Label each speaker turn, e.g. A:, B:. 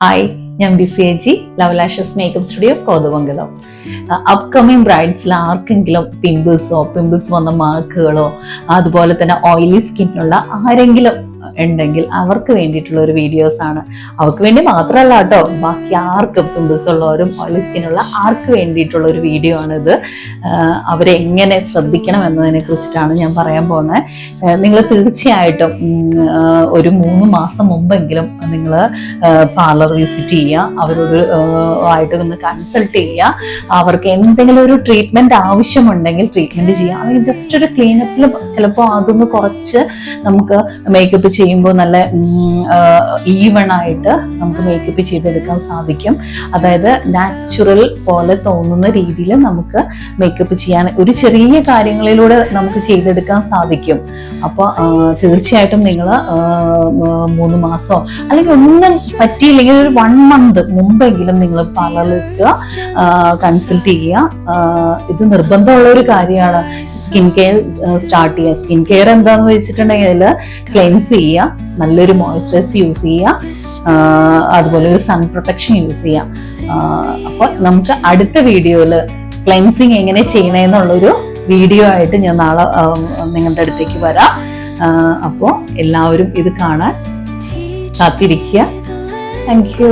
A: Hi, ഞാൻ ബിസിഎജി love lashes makeup studio Kothamangalam. Upcoming ബ്രൈഡ്സിൽ ആർക്കെങ്കിലും പിമ്പിൾസ് വന്ന മാർക്കുകളോ അതുപോലെ തന്നെ ഓയിലി സ്കിന്നുള്ള ആരെങ്കിലും ഉണ്ടെങ്കിൽ അവർക്ക് വേണ്ടിയിട്ടുള്ള ഒരു വീഡിയോസ് ആണ്. അവർക്ക് വേണ്ടി മാത്രമല്ല കേട്ടോ, ബാക്കി ആർക്കും പിമ്പിൾസ് ഉള്ളവരും ഓയിലി സ്കിന്നുള്ള ആർക്ക് വേണ്ടിയിട്ടുള്ള ഒരു വീഡിയോ ആണിത്. അവരെങ്ങനെ ശ്രദ്ധിക്കണം എന്നതിനെ കുറിച്ചിട്ടാണ് ഞാൻ പറയാൻ പോകുന്നത്. നിങ്ങൾ തീർച്ചയായിട്ടും ഒരു 3 മാസം മുമ്പെങ്കിലും നിങ്ങൾ പാർലർ വിസിറ്റ് ചെയ്യുക, അവരോട് ആയിട്ട് ഒന്ന് കൺസൾട്ട് ചെയ്യുക. അവർക്ക് എന്തെങ്കിലും ഒരു ട്രീറ്റ്മെന്റ് ആവശ്യമുണ്ടെങ്കിൽ ട്രീറ്റ്മെന്റ് ചെയ്യുക. അല്ലെങ്കിൽ ജസ്റ്റ് ഒരു ക്ലീനപ്പിൽ ചിലപ്പോൾ അതൊന്ന് കുറച്ച് നമുക്ക് മേക്കപ്പ് ചെയ്യുമ്പോൾ നല്ല ഈവൺ ആയിട്ട് നമുക്ക് മേക്കപ്പ് ചെയ്തെടുക്കാൻ സാധിക്കും. അതായത് നാച്ചുറൽ പോലെ തോന്നുന്ന രീതിയിൽ നമുക്ക് മേക്കപ്പ് ചെയ്യാൻ ഒരു ചെറിയ കാര്യങ്ങളിലൂടെ നമുക്ക് ചെയ്തെടുക്കാൻ സാധിക്കും. അപ്പോൾ തീർച്ചയായിട്ടും നിങ്ങൾ 3 മാസമോ അല്ലെങ്കിൽ ഒന്നും പറ്റിയില്ലെങ്കിൽ ഒരു 1 മന്ത് മുമ്പെങ്കിലും നിങ്ങൾ പാർലറിൽ എത്തുക, കൺസൾട്ട് ചെയ്യുക. ഇത് നിർബന്ധമുള്ള ഒരു കാര്യമാണ്. സ്കിൻ കെയർ സ്റ്റാർട്ട് ചെയ്യുക. സ്കിൻ കെയർ എന്താന്ന് വെച്ചിട്ടുണ്ടെങ്കിൽ ക്ലെൻസ് ചെയ്യുക, നല്ലൊരു മോയ്സ്ചറൈസർ യൂസ് ചെയ്യുക, അതുപോലെ ഒരു സൺ പ്രൊട്ടക്ഷൻ യൂസ് ചെയ്യാം. അപ്പോൾ നമുക്ക് അടുത്ത വീഡിയോയിൽ ക്ലെൻസിങ് എങ്ങനെ ചെയ്യണമെന്നുള്ളൊരു വീഡിയോ ആയിട്ട് ഞാൻ നാളെ നിങ്ങളുടെ അടുത്തേക്ക് വരാം. അപ്പോൾ എല്ലാവരും ഇത് കാണാൻ കാത്തിരിക്കുക. Thank you.